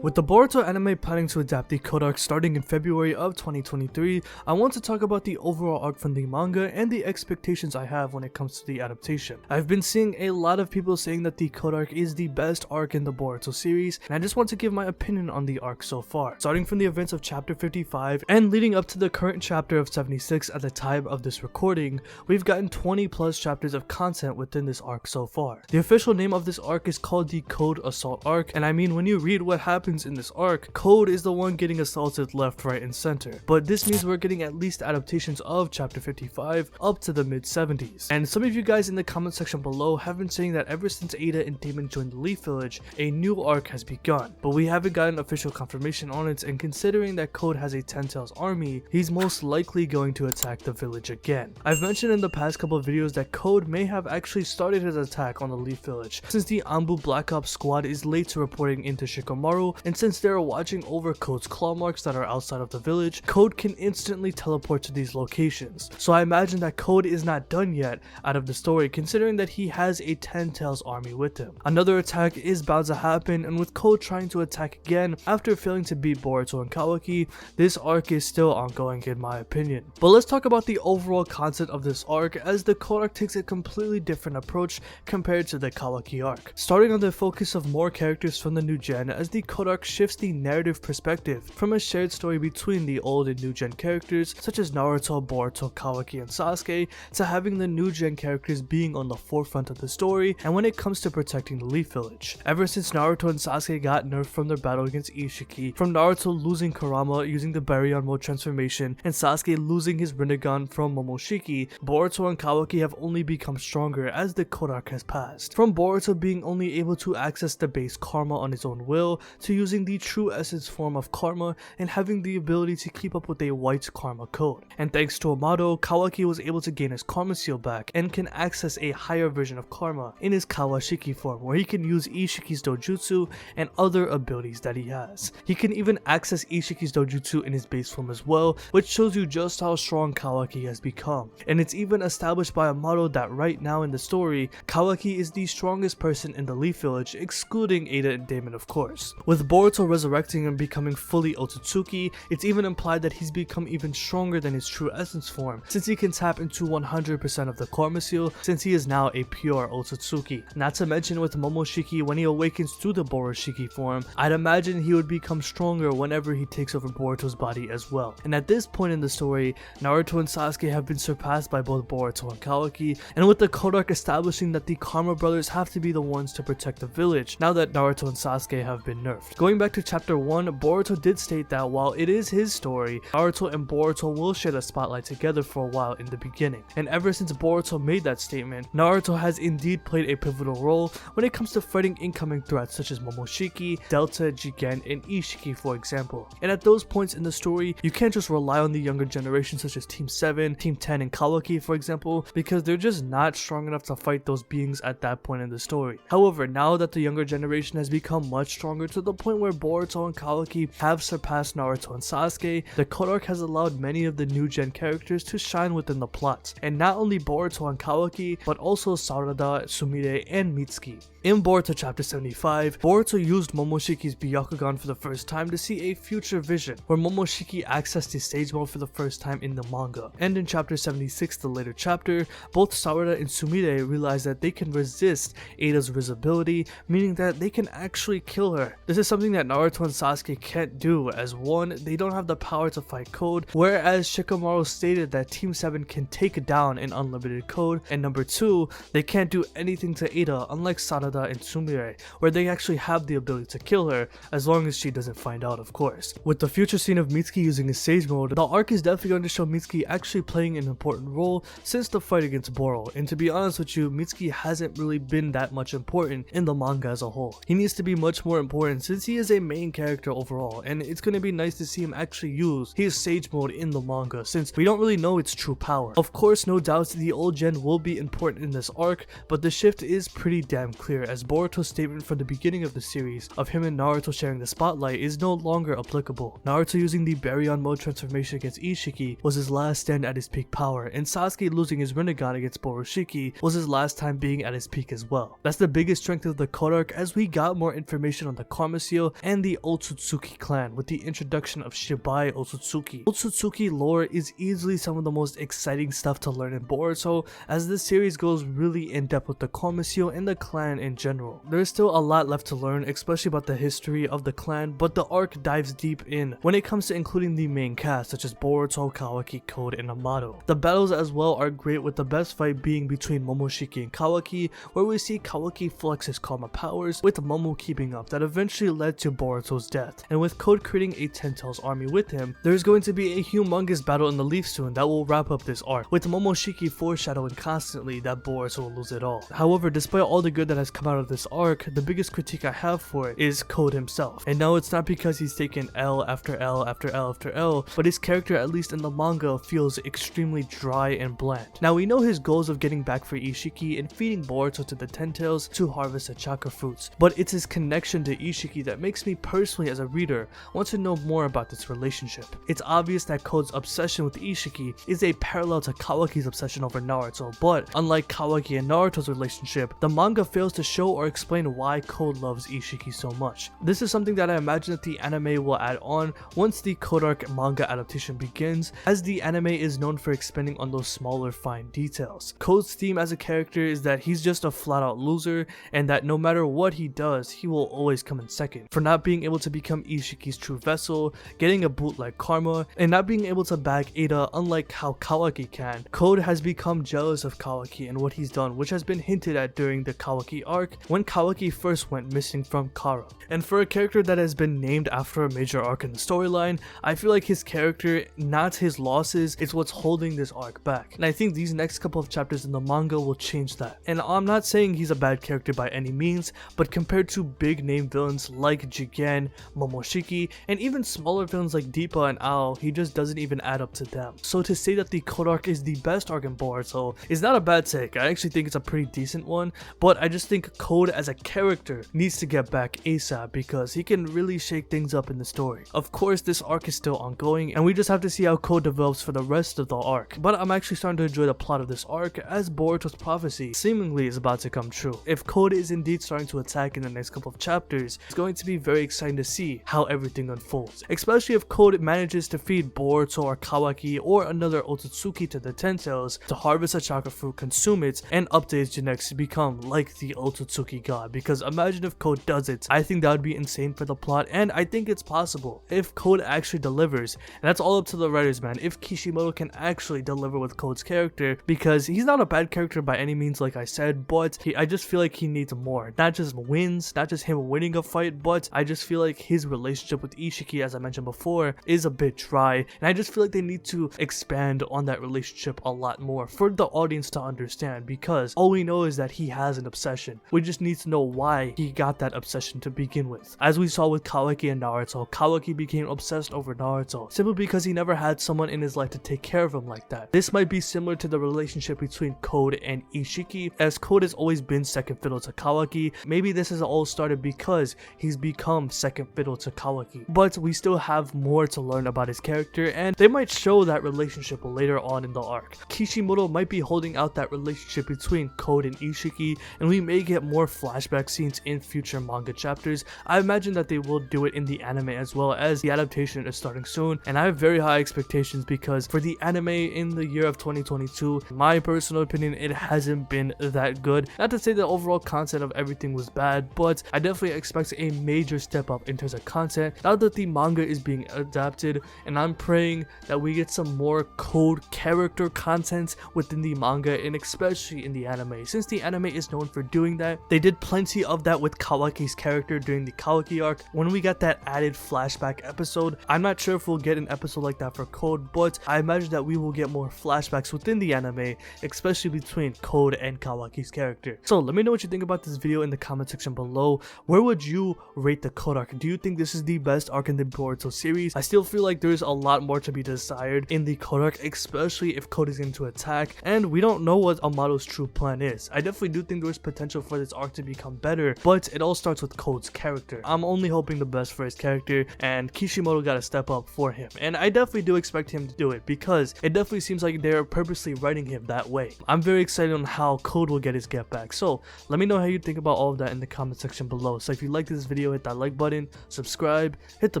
With the Boruto anime planning to adapt the Code Arc starting in February of 2023, I want to talk about the overall arc from the manga and the expectations I have when it comes to the adaptation. I've been seeing a lot of people saying that the Code Arc is the best arc in the Boruto series, and I just want to give my opinion on the arc so far. Starting from the events of chapter 55 and leading up to the current chapter of 76 at the time of this recording, we've gotten 20 plus chapters of content within this arc so far. The official name of this arc is called the Code Assault Arc, and I mean, when you read what happens in this arc, Code is the one getting assaulted left, right, and center. But this means we're getting at least adaptations of chapter 55 up to the mid-70s. And some of you guys in the comment section below have been saying that ever since Ada and Damon joined the Leaf Village, a new arc has begun. But we haven't gotten official confirmation on it, and considering that Code has a Ten Tails army, he's most likely going to attack the village again. I've mentioned in the past couple of videos that Code may have actually started his attack on the Leaf Village, since the Anbu Black Ops squad is late to reporting into Shikamaru, and since they're watching over Code's claw marks that are outside of the village, Code can instantly teleport to these locations. So I imagine that Code is not done yet out of the story, considering that he has a Ten Tails army with him. Another attack is bound to happen, and with Code trying to attack again after failing to beat Boruto and Kawaki, this arc is still ongoing in my opinion. But let's talk about the overall concept of this arc, as the Code arc takes a completely different approach compared to the Kawaki arc. Starting on the focus of more characters from the new gen, as the Code arc shifts the narrative perspective from a shared story between the old and new gen characters such as Naruto, Boruto, Kawaki, and Sasuke, to having the new gen characters being on the forefront of the story and when it comes to protecting the Leaf Village. Ever since Naruto and Sasuke got nerfed from their battle against Ishiki, from Naruto losing Kurama using the Baryon mode transformation and Sasuke losing his Rinnegan from Momoshiki, Boruto and Kawaki have only become stronger as the Code arc has passed. From Boruto being only able to access the base karma on his own will, to using the true essence form of karma and having the ability to keep up with a white karma code. And thanks to Amado, Kawaki was able to gain his karma seal back and can access a higher version of karma in his Kawashiki form, where he can use Ishiki's dojutsu and other abilities that he has. He can even access Ishiki's dojutsu in his base form as well, which shows you just how strong Kawaki has become. And it's even established by Amado that right now in the story, Kawaki is the strongest person in the Leaf Village, excluding Ada and Damon of course. With Boruto resurrecting and becoming fully Otsutsuki, it's even implied that he's become even stronger than his true essence form, since he can tap into 100% of the karma seal, since he is now a pure Otsutsuki. Not to mention with Momoshiki, when he awakens to the Boroshiki form, I'd imagine he would become stronger whenever he takes over Boruto's body as well. And at this point in the story, Naruto and Sasuke have been surpassed by both Boruto and Kawaki, and with the Code arc establishing that the Karma brothers have to be the ones to protect the village, now that Naruto and Sasuke have been nerfed. Going back to chapter 1, Boruto did state that while it is his story, Naruto and Boruto will share the spotlight together for a while in the beginning. And ever since Boruto made that statement, Naruto has indeed played a pivotal role when it comes to fighting incoming threats such as Momoshiki, Delta, Jigen, and Ishiki for example. And at those points in the story, you can't just rely on the younger generation such as Team 7, Team 10, and Kawaki for example, because they're just not strong enough to fight those beings at that point in the story. However, now that the younger generation has become much stronger to the point where Boruto and Kawaki have surpassed Naruto and Sasuke, the Code arc has allowed many of the new gen characters to shine within the plot, and not only Boruto and Kawaki, but also Sarada, Sumire, and Mitsuki. In Boruto chapter 75, Boruto used Momoshiki's Byakugan for the first time to see a future vision, where Momoshiki accessed his stage mode for the first time in the manga. And in chapter 76, the later chapter, both Sarada and Sumire realize that they can resist Ada's visibility, meaning that they can actually kill her. This is something that Naruto and Sasuke can't do, as one, they don't have the power to fight Code, whereas Shikamaru stated that Team 7 can take down an unlimited Code, and number 2, they can't do anything to Ada unlike Sarada and Sumire, where they actually have the ability to kill her, as long as she doesn't find out of course. With the future scene of Mitsuki using his Sage mode, the arc is definitely going to show Mitsuki actually playing an important role since the fight against Boro, and to be honest with you, Mitsuki hasn't really been that much important in the manga as a whole. He needs to be much more important since he is a main character overall, and it's going to be nice to see him actually use his Sage mode in the manga since we don't really know its true power. Of course, no doubt the old gen will be important in this arc, but the shift is pretty damn clear here, as Boruto's statement from the beginning of the series of him and Naruto sharing the spotlight is no longer applicable. Naruto using the Baryon mode transformation against Ishiki was his last stand at his peak power, and Sasuke losing his Rinnegan against Boroshiki was his last time being at his peak as well. That's the biggest strength of the Code Arc, as we got more information on the Karma Seal and the Otsutsuki clan with the introduction of Shibai Otsutsuki. Otsutsuki lore is easily some of the most exciting stuff to learn in Boruto, as this series goes really in depth with the Karma Seal and the clan in general. There is still a lot left to learn, especially about the history of the clan, but the arc dives deep in when it comes to including the main cast such as Boruto, Kawaki, Code, and Amato. The battles as well are great, with the best fight being between Momoshiki and Kawaki, where we see Kawaki flex his karma powers with Momo keeping up, that eventually led to Boruto's death. And with Code creating a Ten Tails army with him, there's going to be a humongous battle in the Leaf soon that will wrap up this arc, with Momoshiki foreshadowing constantly that Boruto will lose it all. However, despite all the good that has come out of this arc, the biggest critique I have for it is Code himself. And no, it's not because he's taken L after L after L after L, but his character, at least in the manga, feels extremely dry and bland. Now, we know his goals of getting back for Ishiki and feeding Boruto to the Ten Tails to harvest the chakra fruits, but it's his connection to Ishiki that makes me personally as a reader want to know more about this relationship. It's obvious that Code's obsession with Ishiki is a parallel to Kawaki's obsession over Naruto, but unlike Kawaki and Naruto's relationship, the manga fails to show or explain why Code loves Ishiki so much. This is something that I imagine that the anime will add on once the Code Arc manga adaptation begins, as the anime is known for expanding on those smaller fine details. Code's theme as a character is that he's just a flat out loser, and that no matter what he does, he will always come in second. For not being able to become Ishiki's true vessel, getting a bootleg karma, and not being able to back Ada unlike how Kawaki can, Code has become jealous of Kawaki and what he's done, which has been hinted at during the Kawaki arc when Kawaki first went missing from Kara. And for a character that has been named after a major arc in the storyline, I feel like his character, not his losses, is what's holding this arc back. And I think these next couple of chapters in the manga will change that. And I'm not saying he's a bad character by any means, but compared to big name villains like Jigen, Momoshiki, and even smaller villains like Deepa and Ao, he just doesn't even add up to them. So to say that the Code Arc is the best arc in Boruto is not a bad take. I actually think it's a pretty decent one, but I just think Code as a character needs to get back ASAP because he can really shake things up in the story. Of course, this arc is still ongoing, and we just have to see how Code develops for the rest of the arc, but I'm actually starting to enjoy the plot of this arc, as Boruto's prophecy seemingly is about to come true. If Code is indeed starting to attack in the next couple of chapters, it's going to be very exciting to see how everything unfolds, especially if Code manages to feed Boruto or Kawaki or another Otsutsuki to the Ten Tails to harvest a chakra fruit, consume it, and update his genetics to become like the Otsutsuki god. Because imagine if Code does it, I think that would be insane for the plot, and I think it's possible if Code actually delivers. And that's all up to the writers, man, if Kishimoto can actually deliver with Code's character, because he's not a bad character by any means, like I said, but I just feel like he needs more. Not just wins, not just him winning a fight, but I just feel like his relationship with Ishiki, as I mentioned before, is a bit dry, and I just feel like they need to expand on that relationship a lot more for the audience to understand, because all we know is that he has an obsession. We just need to know why he got that obsession to begin with. As we saw with Kawaki and Naruto, Kawaki became obsessed over Naruto simply because he never had someone in his life to take care of him like that. This might be similar to the relationship between Code and Ishiki, as Code has always been second fiddle to Kawaki. Maybe this has all started because he's become second fiddle to Kawaki, but we still have more to learn about his character, and they might show that relationship later on in the arc. Kishimoto might be holding out that relationship between Code and Ishiki, and we may get more flashback scenes in future manga chapters. I imagine that they will do it in the anime as well, as the adaptation is starting soon, and I have very high expectations because for the anime in the year of 2022, in my personal opinion, it hasn't been that good. Not to say the overall content of everything was bad, but I definitely expect a major step up in terms of content now that the manga is being adapted, and I'm praying that we get some more Code character content within the manga, and especially in the anime, since the anime is known for doing that. They did plenty of that with Kawaki's character during the Kawaki arc when we got that added flashback episode. I'm not sure if we'll get an episode like that for Code, but I imagine that we will get more flashbacks within the anime, especially between Code and Kawaki's character. So let me know what you think about this video in the comment section below. Where would you rate the Code arc? Do you think this is the best arc in the Boruto series? I still feel like there's a lot more to be desired in the Code arc, especially if Code is going to attack, and we don't know what Amato's true plan is. I definitely do think there's potential for this arc to become better, but it all starts with Code's character. I'm only hoping the best for his character, and Kishimoto got to step up for him, and I definitely do expect him to do it because it definitely seems like they're purposely writing him that way. I'm very excited on how Code will get his get back, so let me know how you think about all of that in the comment section below. So if you like this video, hit that like button, subscribe, hit the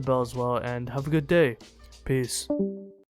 bell as well, and have a good day. Peace.